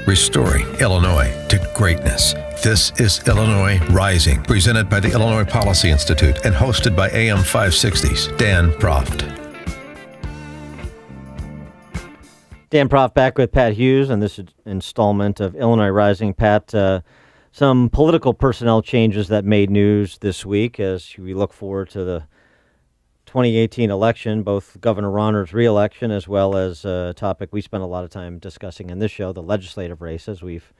Restoring Illinois to greatness. This is Illinois Rising, presented by the Illinois Policy Institute and hosted by AM 560's Dan Proft. Dan Proft back with Pat Hughes on this installment of Illinois Rising. Pat, some political personnel changes that made news this week as we look forward to the 2018 election, both Governor Rauner's re-election as well as a topic we spent a lot of time discussing in this show, the legislative races. We've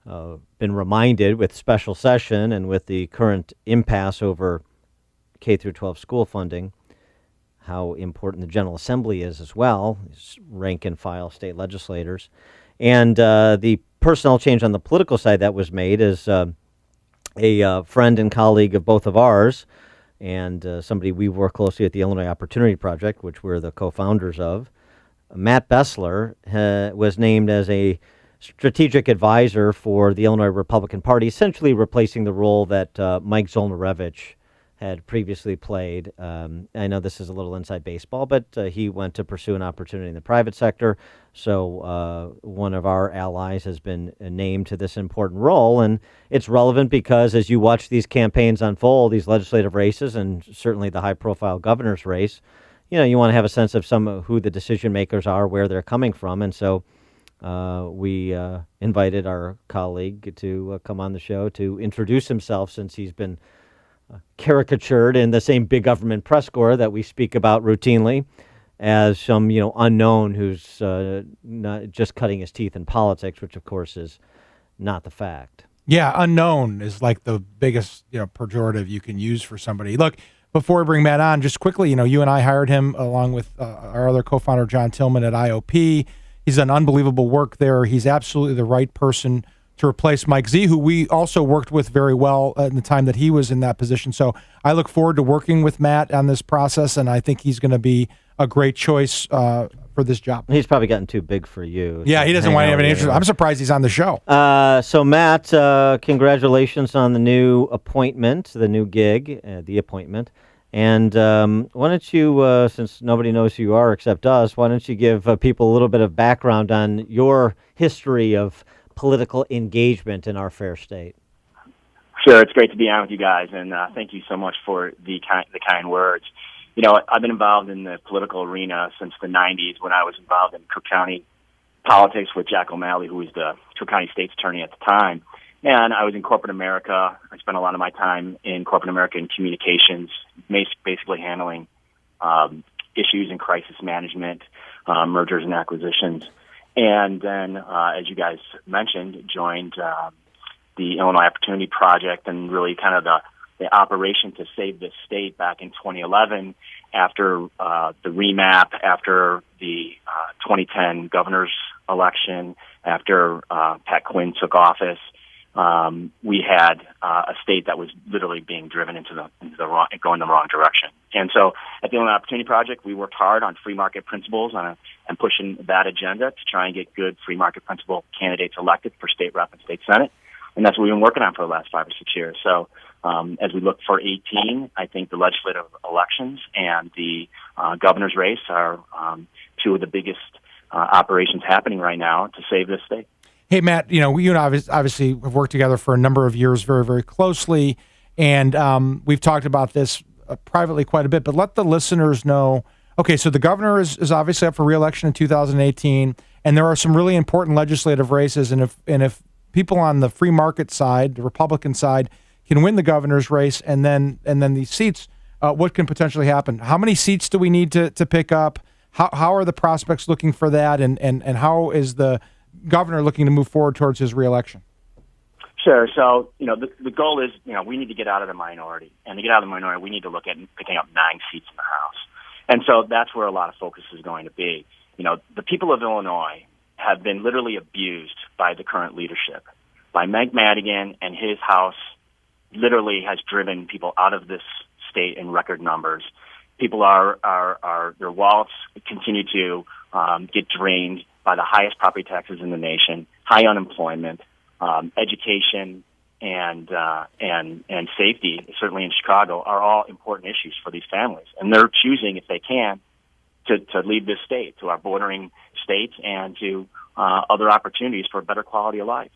been reminded with special session and with the current impasse over K through 12 school funding how important the General Assembly is as well, rank and file state legislators. And the personnel change on the political side that was made is a friend and colleague of both of ours, and somebody we work closely at the Illinois Opportunity Project, which we're the co-founders of. Matt Bessler was named as a strategic advisor for the Illinois Republican Party, essentially replacing the role that Mike Zolnarevich had previously played. I know this is a little inside baseball, but he went to pursue an opportunity in the private sector. So one of our allies has been named to this important role. And it's relevant because as you watch these campaigns unfold, these legislative races, and certainly the high-profile governor's race, you want to have a sense of some of who the decision makers are, where they're coming from. And so we invited our colleague to come on the show to introduce himself, since he's been caricatured in the same big government press corps that we speak about routinely as some, unknown who's not just cutting his teeth in politics, which of course is not the fact. Yeah, unknown is like the biggest, pejorative you can use for somebody. Look, before we bring Matt on, just quickly, you and I hired him along with our other co-founder, John Tillman at IOP. He's done unbelievable work there. He's absolutely the right person to replace Mike Z, who we also worked with very well in the time that he was in that position. So I look forward to working with Matt on this process, and I think he's going to be a great choice for this job. He's probably gotten too big for you. Yeah, he doesn't want to have any interest. I'm surprised he's on the show. So Matt, congratulations on the new appointment, the new gig, the appointment. And why don't you, since nobody knows who you are except us, why don't you give people a little bit of background on your history of political engagement in our fair state? Sure, it's great to be on with you guys, and thank you so much for the kind words. I've been involved in the political arena since the 90s when I was involved in Cook County politics with Jack O'Malley, who was the Cook County State's Attorney at the time. And I was in corporate America. I spent a lot of my time in corporate America in communications, basically handling issues in crisis management, mergers and acquisitions. And then, as you guys mentioned, joined the Illinois Opportunity Project and really kind of the operation to save this state back in 2011 after the remap, after the 2010 governor's election, after Pat Quinn took office. We had a state that was literally being driven into the wrong, going the wrong direction. And so at the Illinois Opportunity Project, we worked hard on free market principles and pushing that agenda to try and get good free market principle candidates elected for state rep and state senate. And that's what we've been working on for the last 5 or 6 years. So as we look for 18, I think the legislative elections and the governor's race are two of the biggest operations happening right now to save this state. Hey, Matt, you and I obviously have worked together for a number of years very, very closely, and we've talked about this privately quite a bit, but let the listeners know, okay, so the governor is obviously up for re-election in 2018, and there are some really important legislative races, and if people on the free market side, the Republican side, can win the governor's race, and then these seats, what can potentially happen? How many seats do we need to pick up? How are the prospects looking for that, and how is the governor looking to move forward towards his reelection? Sure. So, the goal is, we need to get out of the minority. And to get out of the minority, we need to look at picking up 9 seats in the House. And so that's where a lot of focus is going to be. The people of Illinois have been literally abused by the current leadership. By Mike Madigan and his House literally has driven people out of this state in record numbers. People their wallets continue to get drained by the highest property taxes in the nation, high unemployment, education, and safety, certainly in Chicago, are all important issues for these families. And they're choosing, if they can, to leave this state, to our bordering states, and to other opportunities for a better quality of life.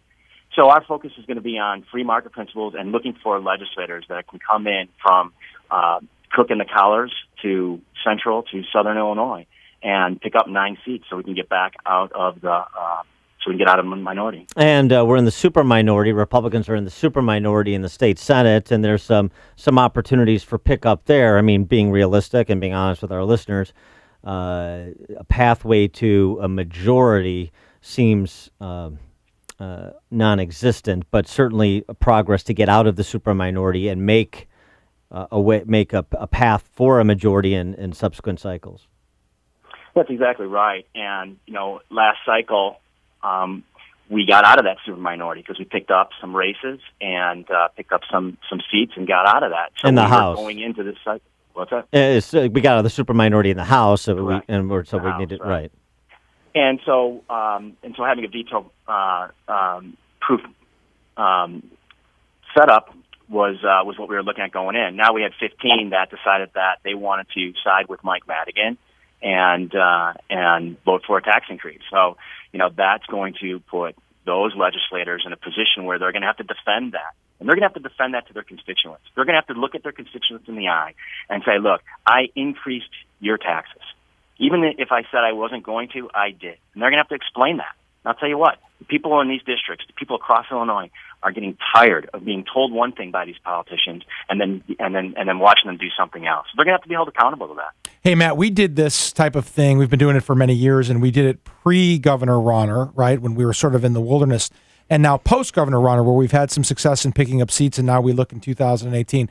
So our focus is going to be on free market principles and looking for legislators that can come in from Cook and the Collars to Central to Southern Illinois and pick up 9 seats so we can get back out of the minority. And we're in the super minority. Republicans are in the super minority in the state Senate, and there's some opportunities for pickup there. I mean, being realistic and being honest with our listeners, a pathway to a majority seems non-existent, but certainly a progress to get out of the super minority and make a path for a majority in subsequent cycles. That's exactly right. And last cycle, we got out of that super minority because we picked up some races and picked up some seats and got out of that. So in the we House, were going into this cycle. What's that? We got out of the super minority in the House, so we need it right. And so having a veto proof setup was what we were looking at going in. Now we had 15 that decided that they wanted to side with Mike Madigan and vote for a tax increase. So that's going to put those legislators in a position where they're going to have to defend that. And they're going to have to defend that to their constituents. They're going to have to look at their constituents in the eye and say, look, I increased your taxes. Even if I said I wasn't going to, I did. And they're going to have to explain that. And I'll tell you what, the people in these districts, the people across Illinois, are getting tired of being told one thing by these politicians and then watching them do something else. They're going to have to be held accountable to that. Hey, Matt, we did this type of thing. We've been doing it for many years, and we did it pre-Governor Rauner, right, when we were sort of in the wilderness, and now post-Governor Rauner, where we've had some success in picking up seats, and now we look in 2018.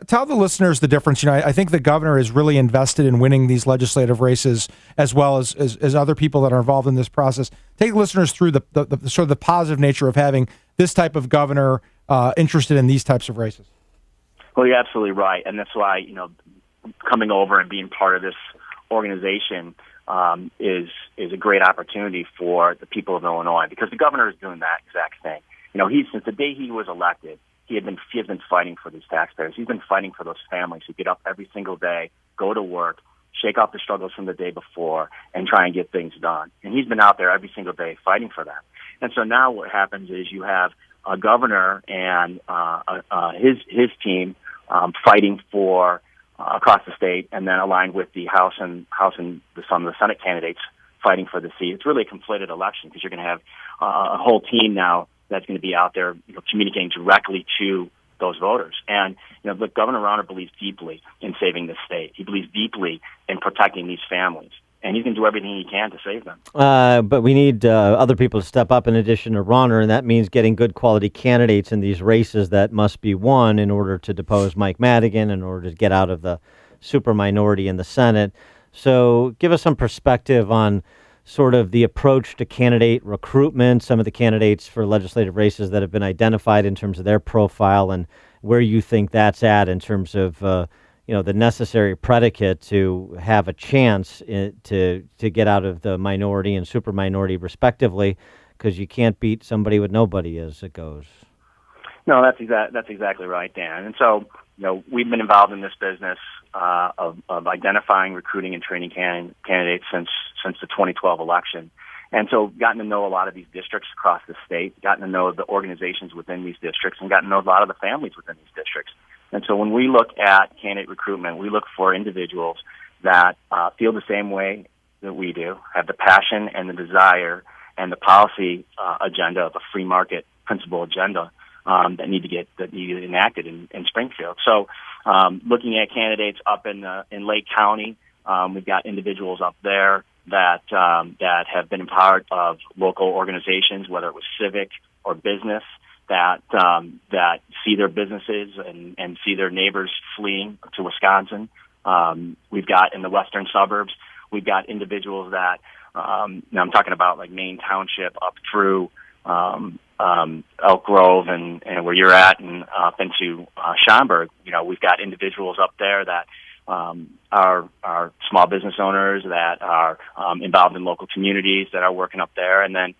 Tell the listeners the difference. I think the governor is really invested in winning these legislative races as well as other people that are involved in this process. Take listeners through the sort of the positive nature of having this type of governor interested in these types of races. Well, you're absolutely right, and that's why coming over and being part of this organization is a great opportunity for the people of Illinois, because the governor is doing that exact thing. Since the day he was elected, he has been fighting for these taxpayers. He's been fighting for those families who get up every single day, go to work, shake off the struggles from the day before, and try and get things done. And he's been out there every single day fighting for them. And so now what happens is you have a governor and his team fighting for across the state, and then aligned with the House and some of the Senate candidates fighting for the seat. It's really a conflated election because you're going to have a whole team now that's going to be out there, communicating directly to those voters. And look, Governor Rauner believes deeply in saving this state. He believes deeply in protecting these families, and he's going to do everything he can to save them. But we need other people to step up in addition to Rauner, and that means getting good quality candidates in these races that must be won in order to depose Mike Madigan, in order to get out of the super minority in the Senate. So give us some perspective on sort of the approach to candidate recruitment, some of the candidates for legislative races that have been identified in terms of their profile, and where you think that's at in terms of the necessary predicate to have a chance to get out of the minority and super minority respectively, because you can't beat somebody with nobody as it goes. No, that's exactly right, Dan. And so we've been involved in this business of identifying, recruiting, and training candidates since the 2012 election. And so gotten to know a lot of these districts across the state, gotten to know the organizations within these districts, and gotten to know a lot of the families within these districts. And so when we look at candidate recruitment, we look for individuals that feel the same way that we do, have the passion and the desire and the policy agenda of a free market principle agenda that need to get enacted in Springfield. So looking at candidates up in Lake County, we've got individuals up there that have been a part of local organizations, whether it was civic or business, that see their businesses and see their neighbors fleeing to Wisconsin. We've got in the western suburbs, we've got individuals that now I'm talking about like Maine Township up through Elk Grove and where you're at, and up into Schaumburg. We've got individuals up there that are small business owners that are involved in local communities that are working up there. And then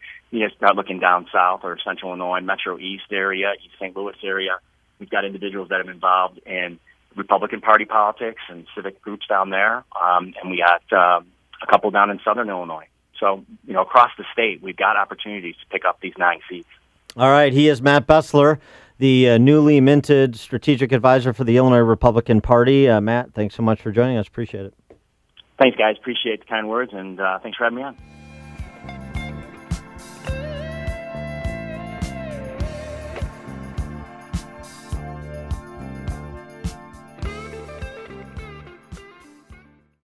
start looking down south or central Illinois, Metro East area, East St. Louis area. We've got individuals that are involved in Republican Party politics and civic groups down there, and we got a couple down in Southern Illinois. So, across the state, we've got opportunities to pick up these 9 seats. All right. He is Matt Bessler, the newly minted strategic advisor for the Illinois Republican Party. Matt, thanks so much for joining us. Appreciate it. Thanks, guys. Appreciate the kind words, and thanks for having me on.